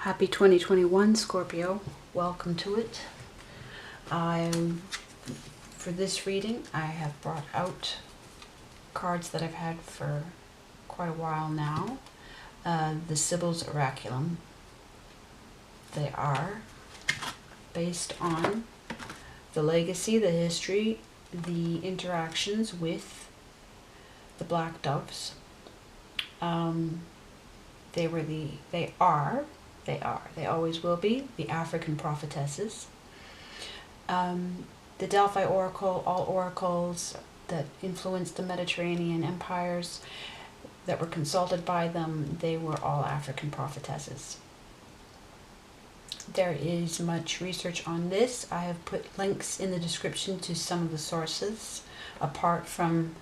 Happy 2021, Scorpio. Welcome to it. For this reading, I have brought out cards that I've had for quite a while now. The Sibyl's Oraculum. They are based on the legacy, the history, the interactions with the black doves. They always will be the African prophetesses. The Delphi Oracle, all oracles that influenced the Mediterranean empires that were consulted by them, they were all African prophetesses. There is much research on this. I have put links in the description to some of the sources, apart from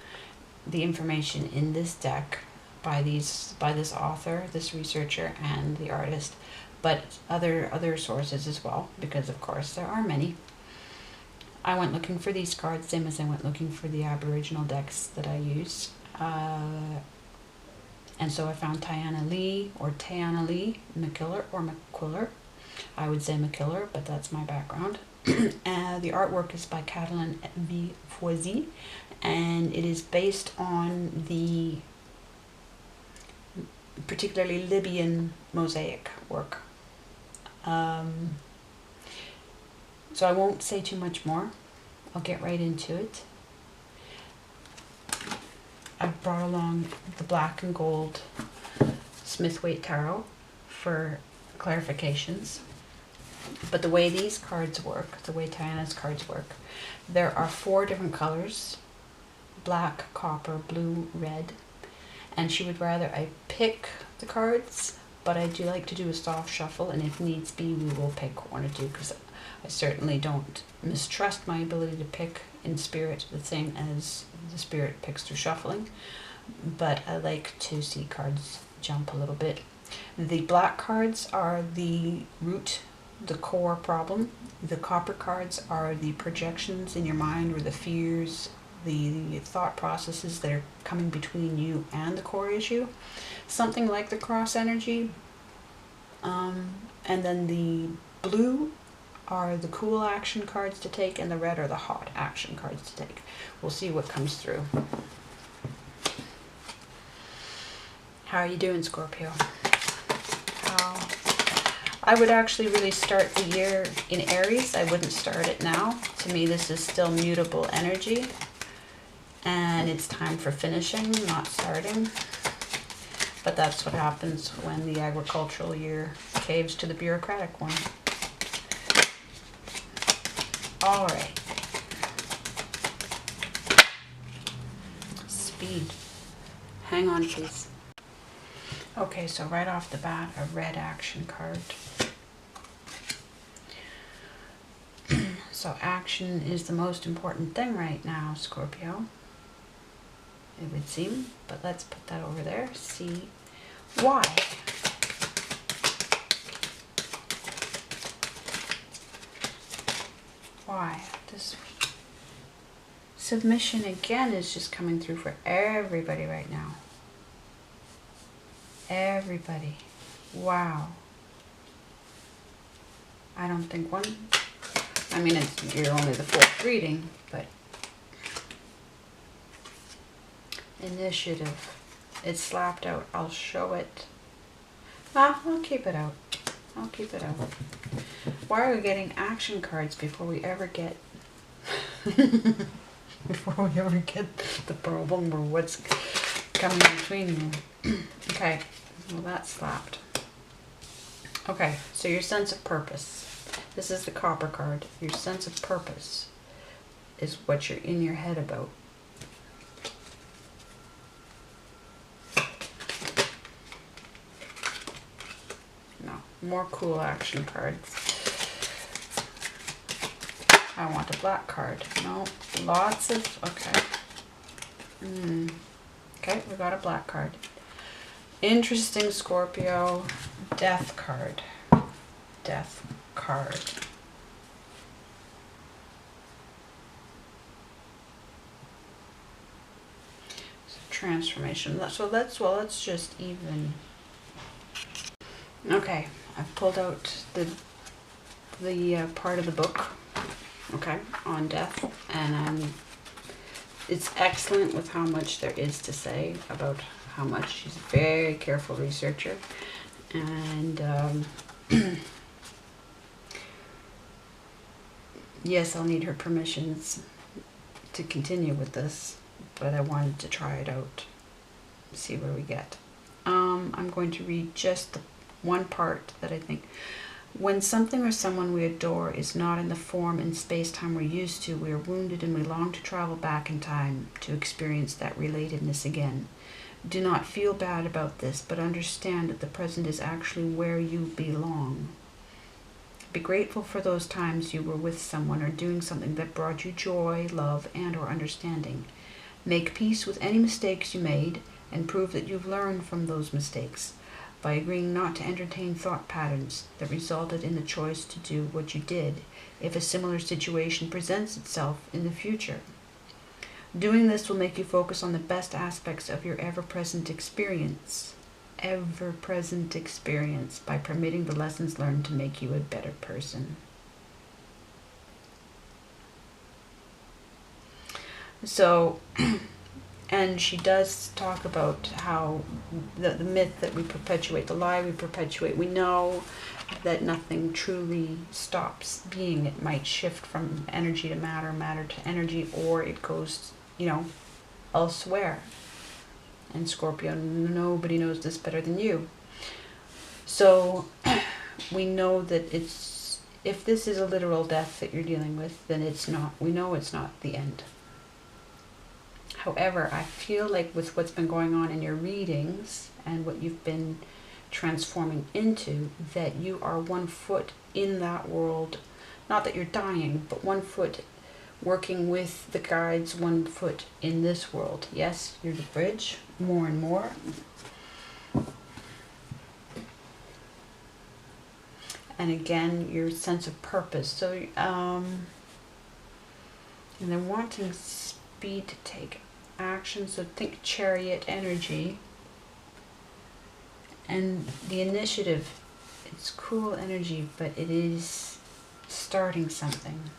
the information in this deck by this author, this researcher, and the artist, but other sources as well, because of course there are many. I went looking for these cards, same as I went looking for the Aboriginal decks that I use. And so I found Tiana Lee, or Tiana Lee, McKiller, or McQuiller. I would say McKiller, but that's my background. The artwork is by Catalin V. Foisy, and it is based on the particularly Libyan mosaic work. So I won't say too much more. I'll get right into it. I've brought along the black and gold Smith Waite Tarot for clarifications. But the way these cards work, the way Tiana's cards work, there are 4 different colors: black, copper, blue, red. And she would rather I pick the cards, but I do like to do a soft shuffle, and if needs be, we will pick 1 or 2, because I certainly don't mistrust my ability to pick in spirit the same as the spirit picks through shuffling, but I like to see cards jump a little bit. The black cards are the root, the core problem. The copper cards are the projections in your mind, or the fears, the thought processes that are coming between you and the core issue. Something like the cross energy. And then the blue are the cool action cards to take, and the red are the hot action cards to take. We'll see what comes through. How are you doing, Scorpio? I would actually really start the year in Aries. I wouldn't start it now. To me, this is still mutable energy, and it's time for finishing, not starting. But that's what happens when the agricultural year caves to the bureaucratic one. All right. Speed. Hang on, please. Okay, so right off the bat, a red action card. So action is the most important thing right now, Scorpio, it would seem. But let's put that over there. See why. Why? This submission again is just coming through for everybody right now. Everybody. Wow. I don't think one... I mean, you're only the 4th reading, but... Initiative. It's slapped out. I'll show it. I'll keep it out. I'll keep it out. Why are we getting action cards before we ever get... before we ever get the problem or what's coming between you? Okay. Well, that's slapped. Okay, so your sense of purpose. This is the copper card. Your sense of purpose is what you're in your head about. No, more cool action cards. I want a black card. No, lots of, okay. Okay, we got a black card. Interesting, Scorpio. Death card. Death card. So transformation. So let's just even. Okay, I've pulled out the part of the book, okay, on death, and it's excellent with how much there is to say about how much. She's a very careful researcher, and yes, I'll need her permissions to continue with this, but I wanted to try it out, see where we get. I'm going to read just the one part that I think. When something or someone we adore is not in the form and space-time we're used to, we are wounded and we long to travel back in time to experience that relatedness again. Do not feel bad about this, but understand that the present is actually where you belong. Be grateful for those times you were with someone or doing something that brought you joy, love, and or understanding. Make peace with any mistakes you made and prove that you've learned from those mistakes by agreeing not to entertain thought patterns that resulted in the choice to do what you did if a similar situation presents itself in the future. Doing this will make you focus on the best aspects of your ever-present experience. Ever-present experience by permitting the lessons learned to make you a better person. So, and she does talk about how the myth that we perpetuate, the lie we perpetuate, we know that nothing truly stops being. It might shift from energy to matter, matter to energy, or it goes, elsewhere. And Scorpio, nobody knows this better than you. So we know that if this is a literal death that you're dealing with, then it's not. We know it's not the end. However, I feel like with what's been going on in your readings and what you've been transforming into, that you are 1 foot in that world. Not that you're dying, but 1 foot working with the guides, 1 foot in this world. Yes, you're the bridge, more and more. And again, your sense of purpose. So, and they're wanting speed to take action. So think chariot energy. And the initiative, it's cool energy, but it is starting something.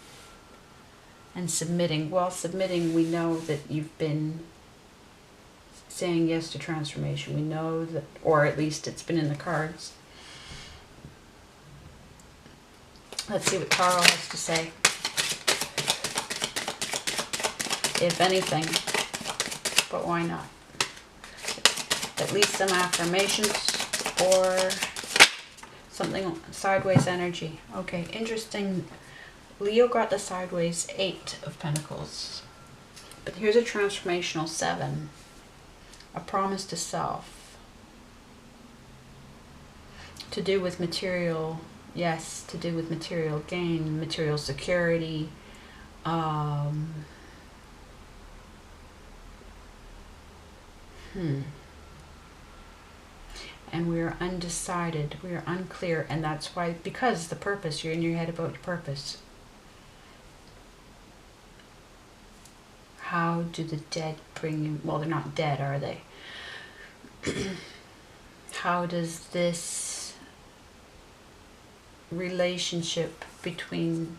And submitting. While submitting, we know that you've been saying yes to transformation. We know that, or at least it's been in the cards. Let's see what Carl has to say. If anything, but why not? At least some affirmations or something, sideways energy. Okay, interesting. Leo got the sideways 8 of Pentacles. But here's a transformational 7. A promise to self. To do with material, yes, to do with material gain, material security. And we are undecided, we are unclear, and that's why, because the purpose, you're in your head about your purpose. How do the dead bring you, well, they're not dead, are they? How does this relationship between,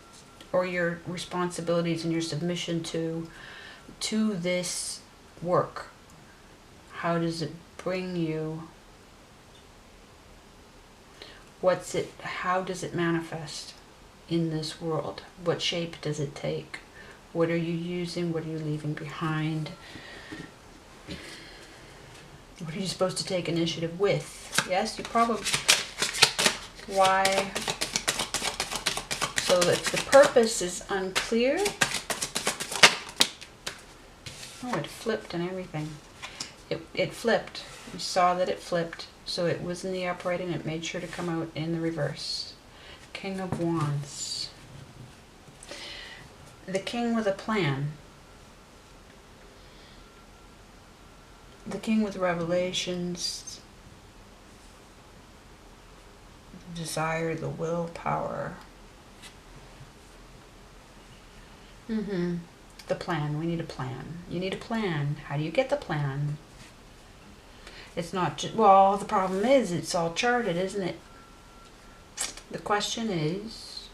or your responsibilities and your submission to this work, how does it bring you? How does it manifest in this world? What shape does it take? What are you using? What are you leaving behind? What are you supposed to take initiative with? Yes, you probably... Why? So if the purpose is unclear... Oh, it flipped and everything. It flipped. You saw that it flipped. So it was in the upright and it made sure to come out in the reverse. King of Wands. The king with a plan. The king with revelations. The desire, the willpower. The plan. We need a plan. You need a plan. How do you get the plan? It's not just, well, the problem is it's all charted, isn't it? The question is,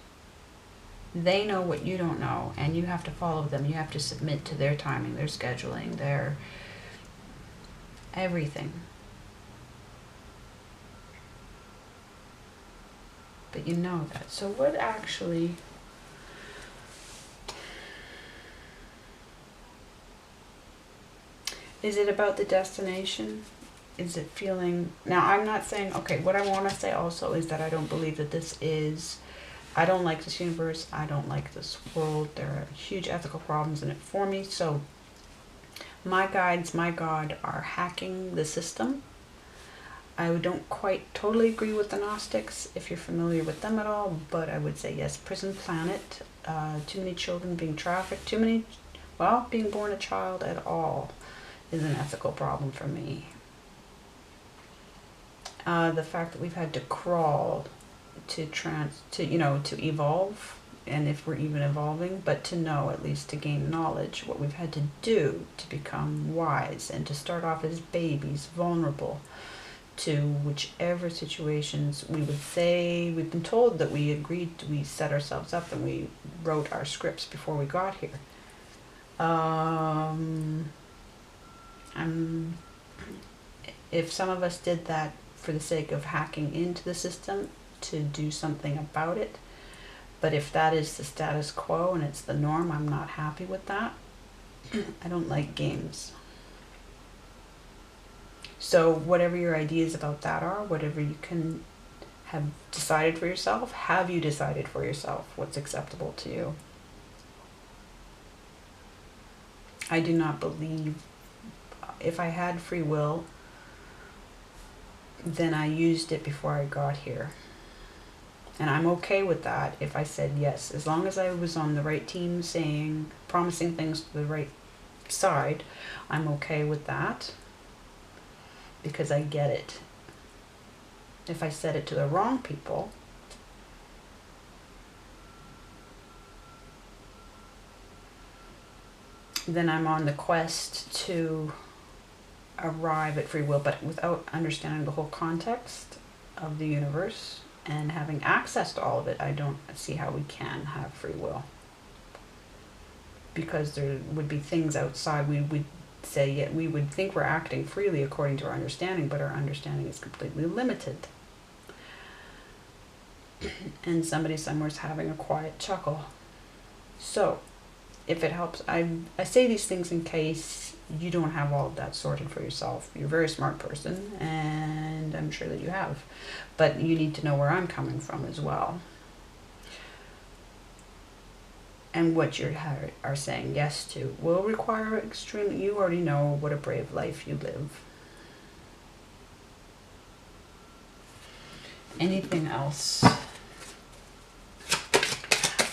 they know what you don't know, and you have to follow them. You have to submit to their timing, their scheduling, their everything. But you know that. So what actually... Is it about the destination? Is it feeling... Now, I'm not saying... Okay, what I want to say also is that I don't believe that this is... I don't like this universe. I don't like this world. There are huge ethical problems in it for me. So my guides, my God, are hacking the system. I don't quite totally agree with the Gnostics, if you're familiar with them at all, but I would say yes, prison planet, too many children being trafficked, too many... Well, being born a child at all is an ethical problem for me. The fact that we've had to crawl to evolve, and if we're even evolving, but to know, at least to gain knowledge, what we've had to do to become wise and to start off as babies, vulnerable to whichever situations we would say. We've been told that we agreed, we set ourselves up and we wrote our scripts before we got here. If some of us did that for the sake of hacking into the system to do something about it, but if that is the status quo and it's the norm, I'm not happy with that. I don't like games. So whatever your ideas about that are, whatever you can have decided for yourself, have you decided for yourself what's acceptable to you? I do not believe, if I had free will, then I used it before I got here. And I'm okay with that if I said yes. As long as I was on the right team saying, promising things to the right side, I'm okay with that. Because I get it. If I said it to the wrong people, then I'm on the quest to arrive at free will, but without understanding the whole context of the universe and having access to all of it, I don't see how we can have free will. Because there would be things outside we would say, yet we would think we're acting freely according to our understanding, but our understanding is completely limited. And somebody somewhere is having a quiet chuckle. So, if it helps, I say these things in case you don't have all of that sorted for yourself. You're a very smart person, and I'm sure that you have. But you need to know where I'm coming from as well. And what you are saying yes to will require extremely... You already know what a brave life you live. Anything else?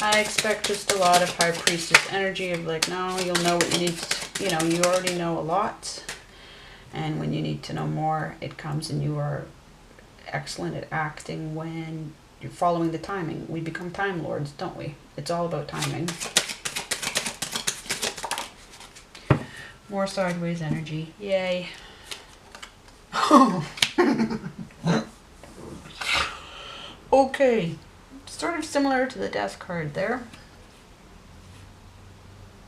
I expect just a lot of High Priestess energy of like, no, you'll know what you need to, you already know a lot. And when you need to know more, it comes, and you are excellent at acting when you're following the timing. We become Time Lords, don't we? It's all about timing. More sideways energy. Yay. Okay. Sort of similar to the Death card there.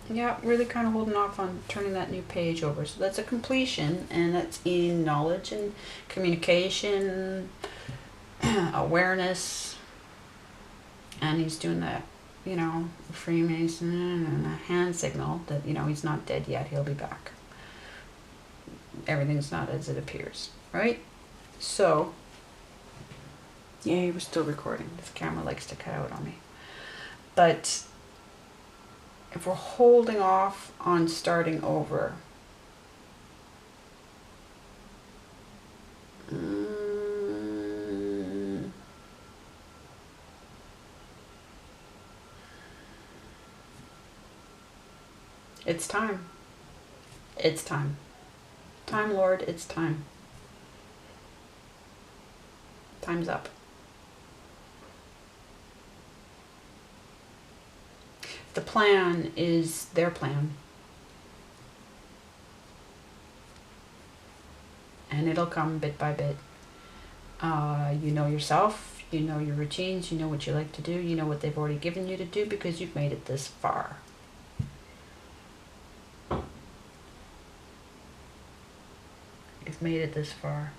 Yeah, really kind of holding off on turning that new page over. So that's a completion, and that's in knowledge and communication, awareness. And he's doing that, Freemason and a hand signal that, he's not dead yet, he'll be back. Everything's not as it appears, right? So, yeah, we're still recording. This camera likes to cut out on me. But if we're holding off on starting over, it's time. It's time. Time Lord, it's time. Time's up. The plan is their plan. And it'll come bit by bit. You know yourself, You know your routines, you know what you like to do, you know what they've already given you to do because you've made it this far. You've made it this far.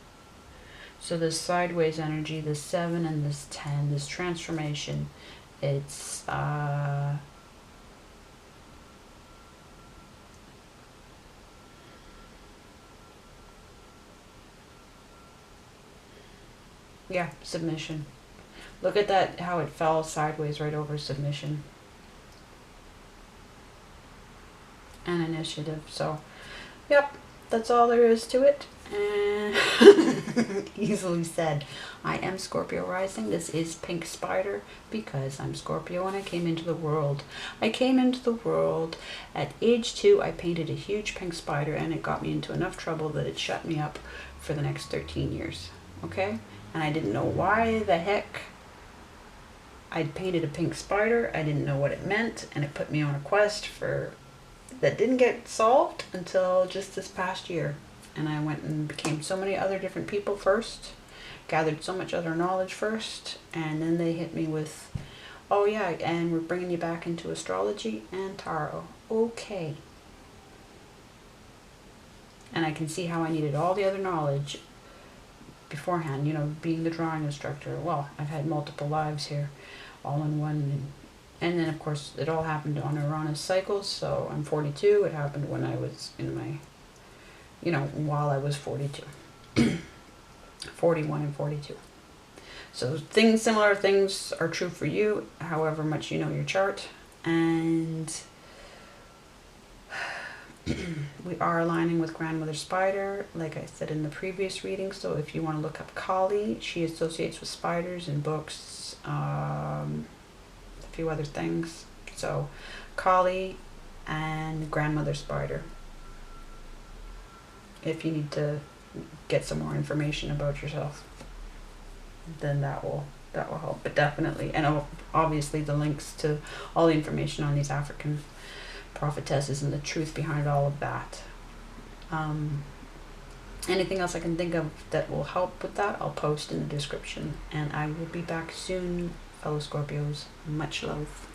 So this sideways energy, this 7 and this 10, this transformation, it's yeah, submission. Look at that, how it fell sideways right over submission and initiative. So, yep, that's all there is to it. And easily said. I am Scorpio rising. This is Pink Spider because I'm Scorpio and I came into the world. I came into the world at age 2. I painted a huge pink spider and it got me into enough trouble that it shut me up for the next 13 years. Okay? And I didn't know why the heck I'd painted a pink spider. I didn't know what it meant, and it put me on a quest that didn't get solved until just this past year. And I went and became so many other different people first, gathered so much other knowledge first, and then they hit me with, oh yeah, and we're bringing you back into astrology and tarot. Okay. And I can see how I needed all the other knowledge beforehand, you know, being the drawing instructor. Well, I've had multiple lives here, all in one. And then, of course, it all happened on Uranus cycles, so I'm 42. It happened when I was in my, you know, while I was 42. 41 and 42. So similar things are true for you, however much you know your chart. And we are aligning with Grandmother Spider, like I said in the previous reading. So if you want to look up Kali, she associates with spiders in books, a few other things. So Kali and Grandmother Spider. If you need to get some more information about yourself, then that will help. But definitely, and obviously the links to all the information on these African prophetesses and the truth behind all of that. Anything else I can think of that will help with that, I'll post in the description. And I will be back soon, fellow Scorpios. Much love.